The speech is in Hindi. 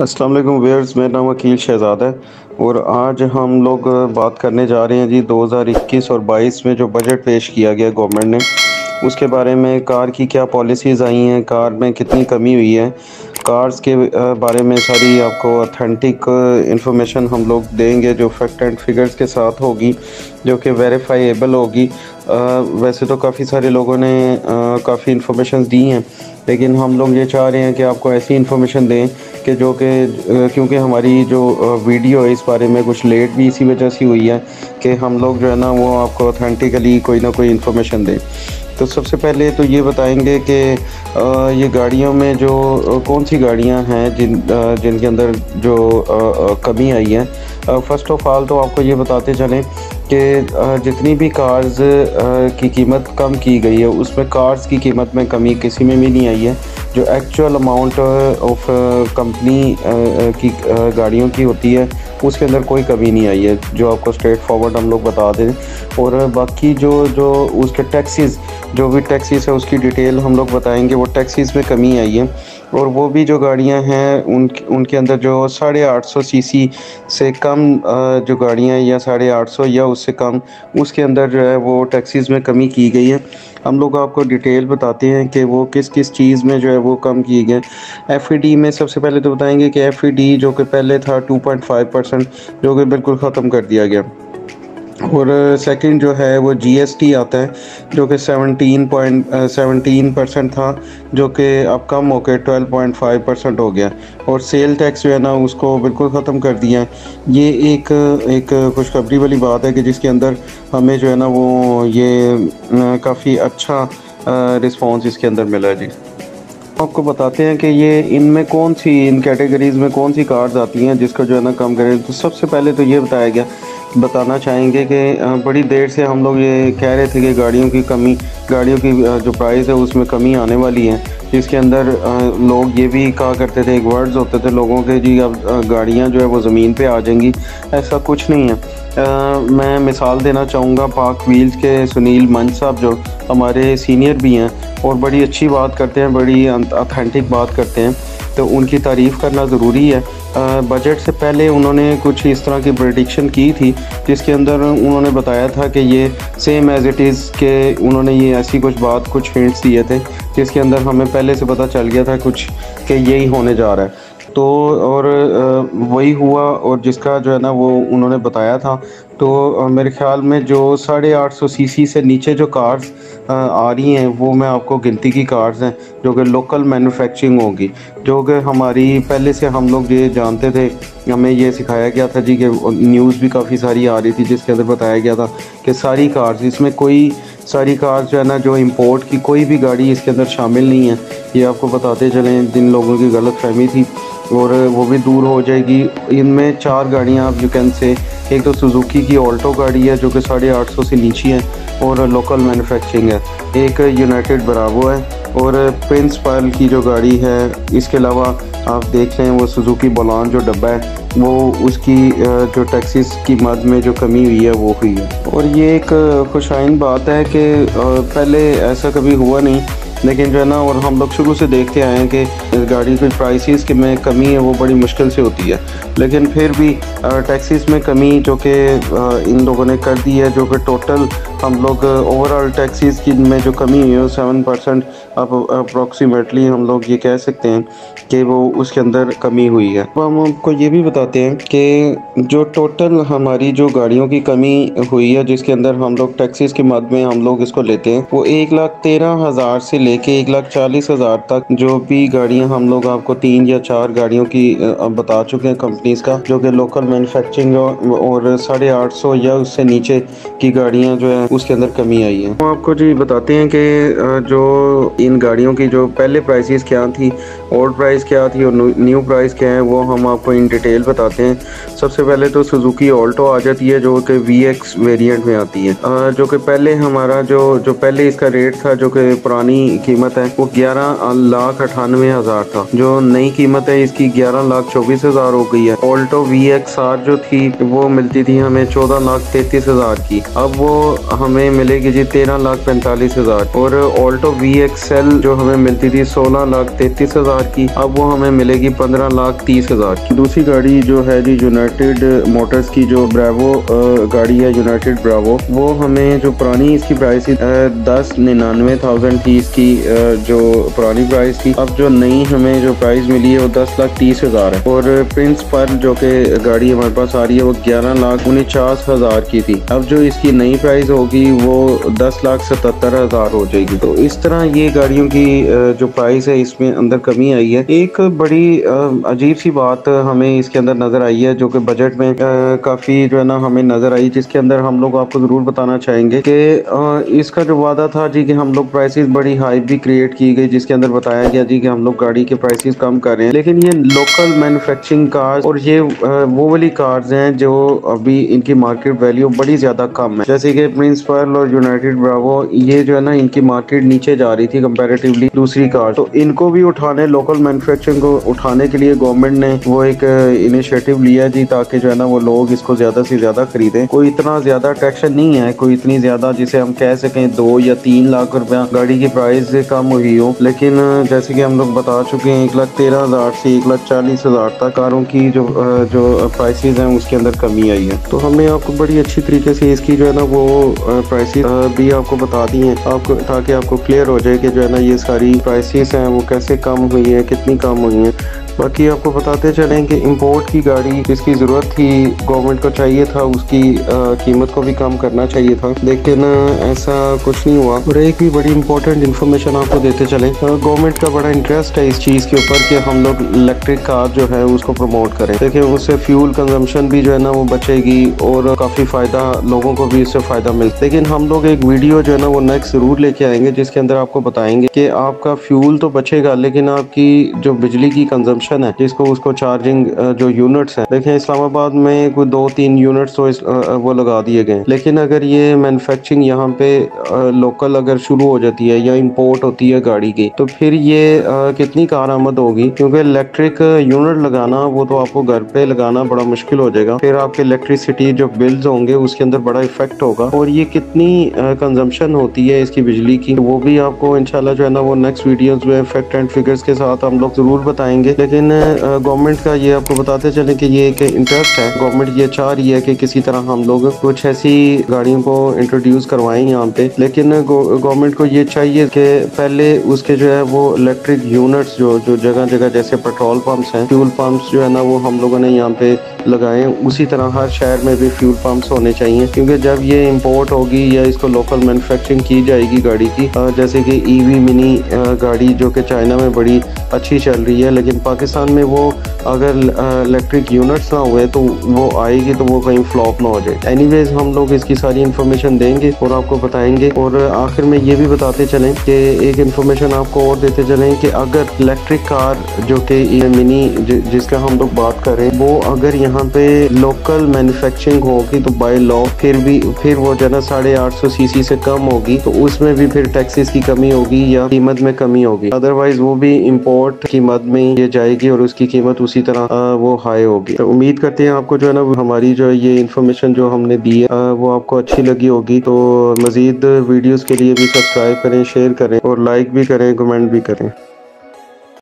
अस्सलाम वालेकुम व्यूअर्स, मेरा नाम वकील शहजाद है और आज हम लोग बात करने जा रहे हैं जी 2021 और 22 में जो बजट पेश किया गया गवर्नमेंट ने उसके बारे में। कार की क्या पॉलिसीज़ आई हैं, कार में कितनी कमी हुई है, कार्स के बारे में सारी आपको ऑथेंटिक इंफॉर्मेशन हम लोग देंगे जो फैक्ट एंड फिगर्स के साथ होगी, जो कि वेरीफाइएबल होगी। वैसे तो काफ़ी सारे लोगों ने काफ़ी इन्फॉर्मेशन दी हैं, लेकिन हम लोग ये चाह रहे हैं कि आपको ऐसी इन्फॉर्मेशन दें कि जो कि क्योंकि हमारी जो वीडियो है इस बारे में कुछ लेट भी इसी वजह से हुई है कि हम लोग जो है ना वो आपको ऑथेंटिकली कोई ना कोई इन्फॉर्मेशन दें। तो सबसे पहले तो ये बताएंगे कि ये गाड़ियों में जो कौन सी गाड़ियां हैं जिनके अंदर जो कमी आई है। फ़र्स्ट ऑफ ऑल तो आपको ये बताते चलें कि जितनी भी कार्स की कीमत कम की गई है उसमें कार्स की कीमत में कमी किसी में भी नहीं आई है। जो एक्चुअल अमाउंट ऑफ कंपनी की गाड़ियों की होती है उसके अंदर कोई कमी नहीं आई है, जो आपको स्ट्रेट फॉरवर्ड हम लोग बता दें। और बाकी जो उसके टैक्सीज़, जो भी टैक्सीज़ है उसकी डिटेल हम लोग बताएंगे। वो टैक्सीज़ में कमी आई है और वो भी जो गाड़ियां हैं उनके अंदर जो 850 सीसी से कम जो गाड़ियां या 850 या उससे कम, उसके अंदर जो है वो टैक्सीज़ में कमी की गई है। हम लोग आपको डिटेल बताते हैं कि वो किस किस चीज़ में जो है वो कम की गए। एफईडी में सबसे पहले तो बताएंगे कि एफईडी जो कि पहले था 2.5%, जो कि बिल्कुल ख़त्म कर दिया गया। और सेकंड जो है वो जीएसटी आता है जो कि 17% था, जो कि अब कम होकर 12.5% हो गया। और सेल टैक्स जो है ना उसको बिल्कुल ख़त्म कर दिया है। ये एक खुशखबरी वाली बात है कि जिसके अंदर हमें जो है ना वो ये काफ़ी अच्छा रिस्पॉन्स इसके अंदर मिला है जी। आपको बताते हैं कि ये इनमें कौन सी, इन कैटेगरीज़ में कौन सी कार्स आती हैं जिसको जो है ना कम करें। तो सबसे पहले तो ये बताना चाहेंगे कि बड़ी देर से हम लोग ये कह रहे थे कि गाड़ियों की जो प्राइस है उसमें कमी आने वाली है, जिसके अंदर लोग ये भी कहा करते थे, एक वर्ड्स होते थे लोगों के जी अब गाड़ियाँ जो है वो ज़मीन पे आ जाएंगी। ऐसा कुछ नहीं है। मैं मिसाल देना चाहूँगा पाक व्हील्स के सुनील मंच साहब, जो हमारे सीनियर भी हैं और बड़ी अच्छी बात करते हैं, बड़ी ऑथेंटिक बात करते हैं, तो उनकी तारीफ़ करना ज़रूरी है। बजट से पहले उन्होंने कुछ इस तरह की प्रेडिक्शन की थी जिसके अंदर उन्होंने बताया था कि ये सेम एज़ इट इज़ के उन्होंने ये ऐसी कुछ हिंट्स दिए थे जिसके अंदर हमें पहले से पता चल गया था कुछ कि यही होने जा रहा है। तो और वही हुआ और जिसका जो है ना वो उन्होंने बताया था। तो मेरे ख्याल में जो 850 सीसी से नीचे जो कार्स आ रही हैं वो मैं आपको गिनती की कार्स हैं जो कि लोकल मैन्युफैक्चरिंग होगी, जो कि हमारी पहले से हम लोग ये जानते थे, हमें ये सिखाया गया था जी कि न्यूज़ भी काफ़ी सारी आ रही थी जिसके अंदर बताया गया था कि सारी कार्स, इसमें कोई सारी कार्स जो है ना जो इंपोर्ट की कोई भी गाड़ी इसके अंदर शामिल नहीं है। ये आपको बताते चलें, जिन लोगों की गलतफहमी थी और वो भी दूर हो जाएगी। इनमें 4 गाड़ियाँ आप यू कैन से, एक तो सुजुकी की ऑल्टो गाड़ी है जो कि 850 से नीचे है और लोकल मैन्युफैक्चरिंग है, एक यूनाइटेड ब्रावो है और प्रिंस पायल की जो गाड़ी है। इसके अलावा आप देख लें वो सुजुकी बोलान जो डब्बा है वो उसकी जो टैक्सीज़ की मद में जो कमी हुई है वो हुई है। और ये एक खुशाइन बात है कि पहले ऐसा कभी हुआ नहीं, लेकिन जो है ना और हम लोग शुरू से देखते आए हैं कि गाड़ी की प्राइसेस के में कमी है वो बड़ी मुश्किल से होती है, लेकिन फिर भी टैक्सीज़ में कमी जो कि इन लोगों ने कर दी है, जो कि टोटल हम लोग ओवरऑल टैक्सीज़ की में जो कमी हुई है 7% अप्रॉक्सीमेटली हम लोग ये कह सकते हैं कि वो उसके अंदर कमी हुई है। तो हम आपको ये भी बताते हैं कि जो टोटल हमारी जो गाड़ियों की कमी हुई है जिसके अंदर हम लोग टैक्सीज़ के मद में हम लोग इसको लेते हैं, वो 1,13,000 से लेके 1,40,000 तक जो भी गाड़ियां हम लोग आपको 3 या 4 गाड़ियों की बता चुके हैं कंपनीज का, जो कि लोकल मैन्युफैक्चरिंग और 850 या उससे नीचे की गाड़ियां जो है उसके अंदर कमी आई है। तो आपको जी बताते हैं कि जो इन गाड़ियों की जो पहले प्राइसेस क्या थी, ओल्ड प्राइस क्या थी और न्यू प्राइस क्या है, वो हम आपको इन डिटेल बताते हैं। सबसे पहले तो सुजुकी ऑल्टो आ जाती है जो कि VX वेरिएंट में आती है, जो कि पहले हमारा जो पहले इसका रेट था, जो कि पुरानी कीमत है वो 11,98,000 था। जो नई कीमत है इसकी 11,24,000 हो गई है। ऑल्टो VXR जो थी वो मिलती थी हमें 14,33,000 की, अब वो हमें मिलेगी जी 13,45,000। और ऑल्टो VXL जो हमें मिलती थी 16,33,000 की, अब वो हमें मिलेगी 15,30,000 की। दूसरी गाड़ी जो है जी यूनाइटेड मोटर्स की जो ब्रावो गाड़ी है, यूनाइटेड ब्रावो, वो हमें जो पुरानी इसकी प्राइस थी 10,99,000 थी इसकी, जो पुरानी प्राइस थी। अब जो नई हमें जो प्राइस मिली है वो 10,30,000 है। और प्रिंस पर्ल जो कि गाड़ी हमारे पास आ रही है वो 11,49,000 की थी। अब जो इसकी नई प्राइस होगी वो 10,77,000 हो जाएगी। तो इस तरह ये गाड़ियों की जो प्राइस है इसमें अंदर कमी आई है। एक बड़ी अजीब सी बात हमें इसके अंदर नजर आई है, जो कि बजट में काफी जो है ना हमें नजर आई, जिसके अंदर हम लोग आपको जरूर बताना चाहेंगे कि इसका जो वादा था जी कि हम लोग प्राइसेस बड़ी हाइप भी क्रिएट की गई, जिसके अंदर बताया गया जी कि हम लोग गाड़ी के प्राइसेस कम कर रहे हैं। लेकिन ये लोकल मैन्युफैक्चरिंग कार्स और ये वो वाली कार्स हैं जो अभी इनकी मार्केट वैल्यू बड़ी ज्यादा कम है। जैसे कि प्रिंस पर्ल और यूनाइटेड ब्रावो, ये जो है ना इनकी मार्केट नीचे जा रही थी कंपैरेटिवली दूसरी कार। तो इनको भी उठाने, लोकल मैन्युफैक्चरिंग को उठाने के लिए गवर्नमेंट ने वो एक इनिशिएटिव लिया जी, ताकि जो है ना वो लोग इसको ज्यादा से ज्यादा खरीदें। कोई इतना ज्यादा ट्रैक्शन नहीं है, कोई इतनी ज्यादा जिसे हम कह सकें 2 या 3 लाख रुपया गाड़ी की प्राइस कम हुई हो। लेकिन जैसे कि हम लोग बता चुके हैं 1,13,000 से 1,40,000 तक कारों की जो प्राइसेस हैं उसके अंदर कमी आई है। तो हमने आपको बड़ी अच्छी तरीके से इसकी जो है ना वो प्राइसेस भी आपको बता दी हैं, आपको, ताकि आपको क्लियर हो जाए कि जो है ना ये सारी प्राइसेस हैं वो कैसे कम हुई है, कितनी कम हुई हैं। बाकी आपको बताते चलें कि इंपोर्ट की गाड़ी जिसकी ज़रूरत थी, गवर्नमेंट को चाहिए था उसकी कीमत को भी कम करना चाहिए था, लेकिन ऐसा कुछ नहीं हुआ। और एक भी बड़ी इंपॉर्टेंट इन्फॉर्मेशन आपको देते चलें, गवर्नमेंट का बड़ा इंटरेस्ट है इस चीज़ के ऊपर कि हम लोग इलेक्ट्रिक कार जो है उसको प्रमोट करें। देखिए उससे फ्यूल कंजम्पशन भी जो है ना वो बचेगी और काफ़ी फ़ायदा, लोगों को भी इससे फ़ायदा मिलता है। लेकिन हम लोग एक वीडियो जो है ना वो नेक्स्ट ज़रूर लेके आएंगे, जिसके अंदर आपको बताएंगे कि आपका फ्यूल तो बचेगा, लेकिन आपकी जो बिजली की कंजम्पशन है, जिसको उसको चार्जिंग जो यूनिट्स हैं, देखें इस्लामाबाद में कोई 2-3 यूनिट्स तो वो लगा दिए गए। लेकिन अगर ये मैन्युफैक्चरिंग यहाँ पे लोकल अगर शुरू हो जाती है या इंपोर्ट होती है गाड़ी की, तो फिर ये कितनी कारआमद होगी, क्योंकि इलेक्ट्रिक यूनिट लगाना वो तो आपको घर पे लगाना बड़ा मुश्किल हो जाएगा। फिर आपके इलेक्ट्रिसिटी जो बिल्स होंगे उसके अंदर बड़ा इफेक्ट होगा, और ये कितनी कंजम्पशन होती है इसकी बिजली की, वो भी आपको इंशाल्लाह जो है ना वो नेक्स्ट वीडियोस में फैक्ट एंड फिगर्स के साथ हम लोग जरूर बताएंगे। लेकिन गवर्नमेंट का ये आपको बताते चलें कि ये एक इंटरेस्ट है, गवर्नमेंट ये चाह रही है कि किसी तरह हम लोग कुछ ऐसी गाड़ियों को इंट्रोड्यूस करवाएं यहाँ पे। लेकिन गवर्नमेंट को ये चाहिए कि पहले उसके जो है वो इलेक्ट्रिक यूनिट्स जो जगह जगह जैसे पेट्रोल पंप्स हैं, फ्यूल पंप्स जो है ना वो हम लोगों ने यहाँ पे लगाए, उसी तरह हर शहर में भी फ्यूल पंप्स होने चाहिए। क्योंकि जब ये इंपोर्ट होगी या इसको लोकल मैन्युफैक्चरिंग की जाएगी गाड़ी की, जैसे कि ईवी मिनी गाड़ी जो कि चाइना में बड़ी अच्छी चल रही है, लेकिन पाकिस्तान में वो अगर इलेक्ट्रिक यूनिट्स ना हुए तो वो आएगी तो वो कहीं फ्लॉप ना हो जाए। एनीवेज हम लोग इसकी सारी इन्फॉर्मेशन देंगे और आपको बताएंगे। और आखिर में ये भी बताते चलें कि एक इन्फॉर्मेशन आपको और देते चलें कि अगर इलेक्ट्रिक कार जो कि मिनी जिसका हम लोग बात करें, वो अगर यहाँ पे लोकल मैन्युफैक्चरिंग होगी तो बाय लॉ फिर वो जो है ना 850 सीसी से कम होगी, तो उसमें भी फिर टैक्सेस की कमी होगी या कीमत में कमी होगी। अदरवाइज वो भी इम्पोर्ट कीमत में ये जाएगी और उसकी कीमत उसी तरह वो हाई होगी। तो उम्मीद करते हैं आपको जो है ना हमारी जो ये इन्फॉर्मेशन जो हमने दी है वो आपको अच्छी लगी होगी। तो मजीद वीडियोस के लिए भी सब्सक्राइब करें, शेयर करें और लाइक भी करें, कमेंट भी करें।